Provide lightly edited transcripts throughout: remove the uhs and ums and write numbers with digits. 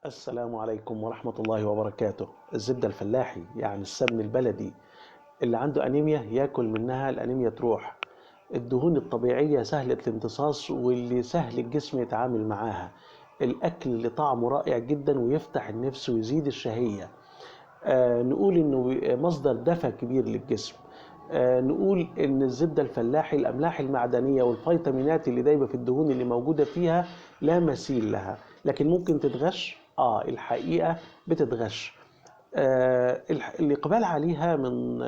السلام عليكم ورحمة الله وبركاته. الزبدة الفلاحي يعني السمن البلدي، اللي عنده أنيميا ياكل منها الأنيميا تروح. الدهون الطبيعية سهلة الامتصاص واللي سهل الجسم يتعامل معاها. الأكل اللي طعمه رائع جدا ويفتح النفس ويزيد الشهية. نقول إنه مصدر دفع كبير للجسم. نقول إن الزبدة الفلاحي الأملاح المعدنية والفيتامينات اللي دايبة في الدهون اللي موجودة فيها لا مثيل لها، لكن ممكن تتغش. الحقيقة بتتغش. الإقبال عليها من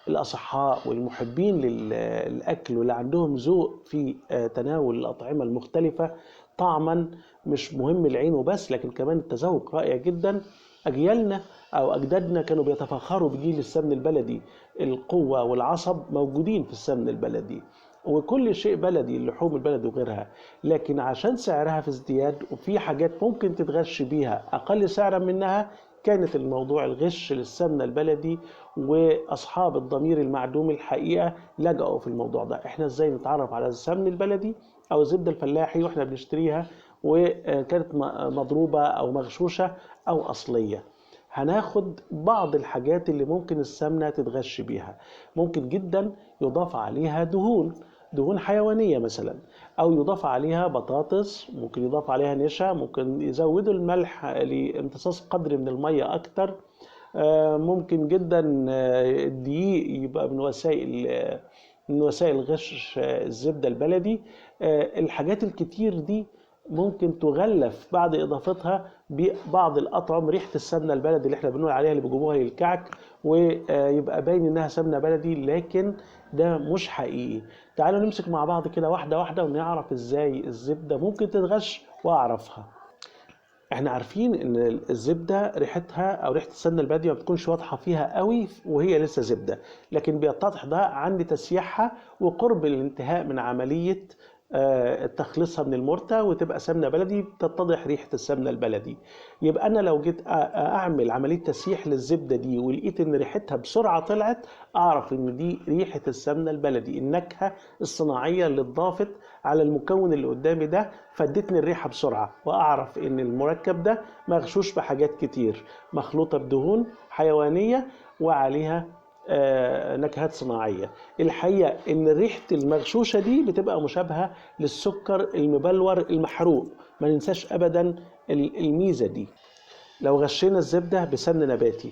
الأصحاء والمحبين للأكل واللي عندهم ذوق في تناول الأطعمة المختلفة طعما. مش مهم العين وبس، لكن كمان التذوق رائع جدا. أجيالنا أو أجدادنا كانوا بيتفاخروا بجيل السمن البلدي. القوة والعصب موجودين في السمن البلدي وكل شيء بلدي، اللحوم البلد وغيرها. لكن عشان سعرها في ازدياد وفي حاجات ممكن تتغش بيها أقل سعرا منها، كانت الموضوع الغش للسمنة البلدي. وأصحاب الضمير المعدوم الحقيقة لجأوا في الموضوع ده. احنا ازاي نتعرف على السمن البلدي أو الزبدة الفلاحي واحنا بنشتريها وكانت مضروبة أو مغشوشة أو أصلية؟ هناخد بعض الحاجات اللي ممكن السمنة تتغش بيها. ممكن جدا يضاف عليها دهون حيوانية مثلا، أو يضاف عليها بطاطس، ممكن يضاف عليها نشا، ممكن يزودوا الملح لامتصاص قدر من المية أكتر. ممكن جدا الدقيق يبقى من وسائل غش الزبدة البلدي. الحاجات الكتير دي ممكن تغلف بعد اضافتها ببعض الاطعم ريحه السمنه البلدي اللي احنا بنقول عليها، اللي بيجيبوها للكعك ويبقى باين انها سمنه بلدي، لكن ده مش حقيقي. تعالوا نمسك مع بعض كده واحده واحده ونعرف ازاي الزبده ممكن تتغش واعرفها. احنا عارفين ان الزبده ريحتها او ريحه السمنه البلدي ما بتكونش واضحه فيها قوي وهي لسه زبده، لكن بيتضح ده عند تسييحها وقرب الانتهاء من عمليه تخليصها من المرتة وتبقى سمنة بلدي، بتتضح ريحة السمنة البلدي. يبقى أنا لو جيت أعمل عملية تسييح للزبدة دي ولقيت إن ريحتها بسرعة طلعت، أعرف إن دي ريحة السمنة البلدي، النكهة الصناعية اللي اتضافت على المكون اللي قدامي ده فادتني الريحة بسرعة، وأعرف إن المركب ده مغشوش بحاجات كتير، مخلوطة بدهون حيوانية وعليها نكهات صناعية. الحقيقة ان ريحة المغشوشة دي بتبقى مشابهة للسكر المبلور المحروق. ما ننساش ابدا الميزة دي. لو غشينا الزبدة بسمن نباتي،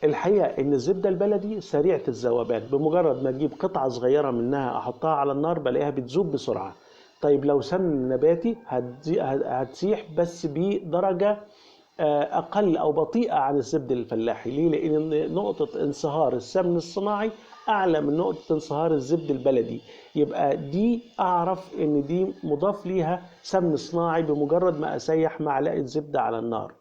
الحقيقة ان الزبدة البلدي سريعة الذوبان، بمجرد ما اجيب قطعة صغيرة منها احطها على النار بلاقيها بتذوب بسرعة. طيب لو سمن نباتي هتسيح بس بدرجة أقل أو بطيئة عن الزبد الفلاحي. ليه؟ لأن نقطة انصهار السمن الصناعي أعلى من نقطة انصهار الزبد البلدي. يبقى دي أعرف إن دي مضاف ليها سمن صناعي بمجرد ما أسيح معلقة زبدة على النار.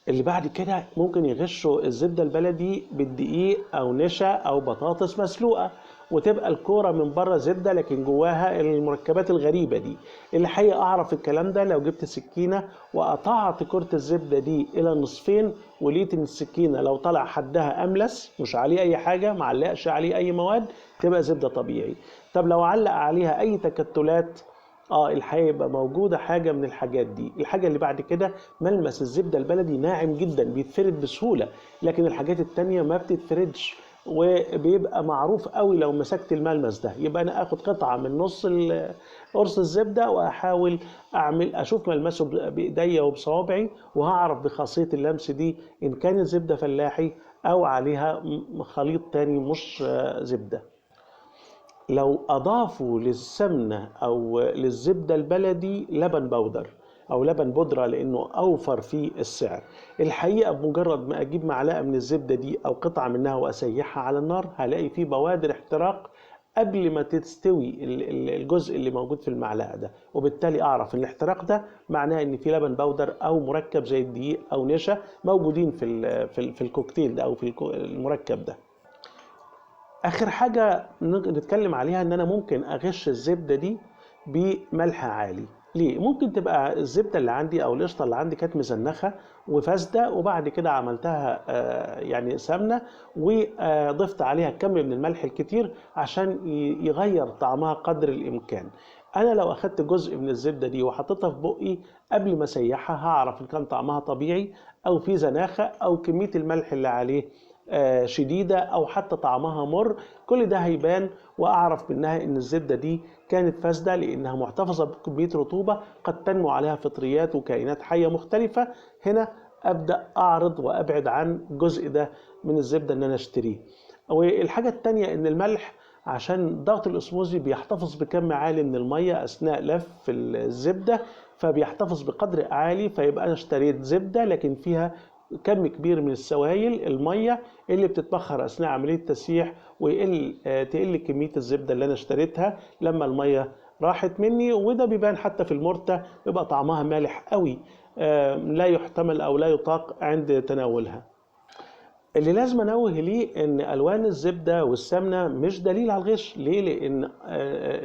اللي بعد كده ممكن يغشوا الزبدة البلدي بالدقيق أو نشا أو بطاطس مسلوقة، وتبقى الكورة من بره زبدة لكن جواها المركبات الغريبة دي. الحقيقة أعرف الكلام ده لو جبت سكينة وقطعت كرة الزبدة دي إلى نصفين، ولقيت إن السكينة لو طلع حدها أملس مش عليه أي حاجة، معلقش عليه أي مواد، تبقى زبدة طبيعي. طب لو علق عليها أي تكتلات، الحقيقة يبقى موجودة حاجة من الحاجات دي. الحاجة اللي بعد كده، ملمس الزبدة البلدي ناعم جدا بيتفرد بسهولة، لكن الحاجات التانية ما بتتفردش وبيبقى معروف قوي لو مسكت الملمس ده. يبقى انا اخد قطعة من نص قرص الزبدة واحاول اشوف ملمسه بايديا وبصوابعي، وهعرف بخاصية اللمس دي ان كانت زبدة فلاحي او عليها خليط تاني مش زبدة. لو أضافوا للسمنة أو للزبدة البلدي لبن بودر أو لبن بودرة لأنه أوفر في السعر، الحقيقة بمجرد ما أجيب معلقة من الزبدة دي أو قطعة منها وأسيحها على النار هلاقي فيه بوادر احتراق قبل ما تستوي الجزء اللي موجود في المعلقة ده، وبالتالي أعرف إن الاحتراق ده معناه إن في لبن بودر أو مركب زي الدقيق أو نشا موجودين في الكوكتيل ده أو في المركب ده. اخر حاجة نتكلم عليها ان انا ممكن اغش الزبدة دي بملح عالي. ليه؟ ممكن تبقى الزبدة اللي عندي او القشطة اللي عندي كانت مزنخة وفاسدة، وبعد كده عملتها يعني سمنة وضفت عليها كم من الملح الكتير عشان يغير طعمها قدر الامكان. انا لو اخدت جزء من الزبده دي وحطيتها في بقي قبل ما اسيحها هعرف ان كان طعمها طبيعي او في زناخه او كميه الملح اللي عليه شديده او حتى طعمها مر. كل ده هيبان واعرف منها ان الزبده دي كانت فاسده لانها محتفظه بكميه رطوبه قد تنمو عليها فطريات وكائنات حيه مختلفه. هنا ابدا اعرض وابعد عن الجزء ده من الزبده ان انا اشتريه. والحاجه الثانيه ان الملح عشان ضغط الاسموزي بيحتفظ بكم عالي من الميه اثناء لف الزبده، فبيحتفظ بقدر عالي، فيبقى انا اشتريت زبده لكن فيها كم كبير من السوائل الميه اللي بتتبخر اثناء عمليه التسييح، تقل كميه الزبده اللي انا اشتريتها لما الميه راحت مني. وده بيبان حتى في المرتة، بيبقى طعمها مالح قوي، لا يحتمل او لا يطاق عند تناولها. اللي لازم انوه ليه ان الوان الزبده والسمنه مش دليل على الغش. ليه؟ لان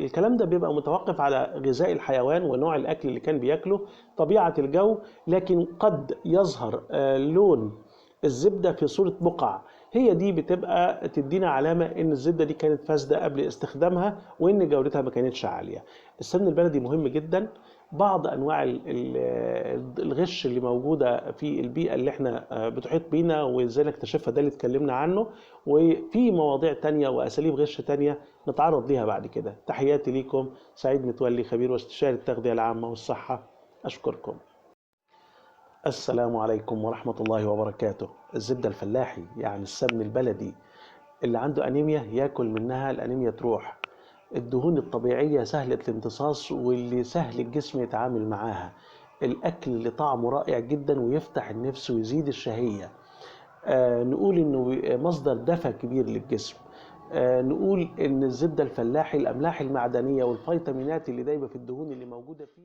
الكلام ده بيبقى متوقف على غذاء الحيوان ونوع الاكل اللي كان بياكله، طبيعه الجو. لكن قد يظهر لون الزبده في صوره بقع، هي دي بتبقى تدينا علامه ان الزبده دي كانت فاسده قبل استخدامها وان جودتها ما كانتش عاليه. السمن البلدي مهم جدا. بعض انواع الغش اللي موجوده في البيئه اللي احنا بتحيط بينا وازاي نكتشفها، ده اللي اتكلمنا عنه. وفي مواضيع تانية واساليب غش تانية نتعرض ليها بعد كده. تحياتي ليكم، سعيد متولي، خبير واستشاري التغذيه العامه والصحه. اشكركم. السلام عليكم ورحمه الله وبركاته. الزبده الفلاحي يعني السمن البلدي، اللي عنده انيميا ياكل منها الانيميا تروح. الدهون الطبيعية سهلة الامتصاص واللي سهل الجسم يتعامل معاها. الأكل اللي طعمه رائع جدا ويفتح النفس ويزيد الشهية. نقول إنه مصدر دفع كبير للجسم. نقول إن الزبدة الفلاحي الأملاح المعدنية والفيتامينات اللي دايبة في الدهون اللي موجودة فيه.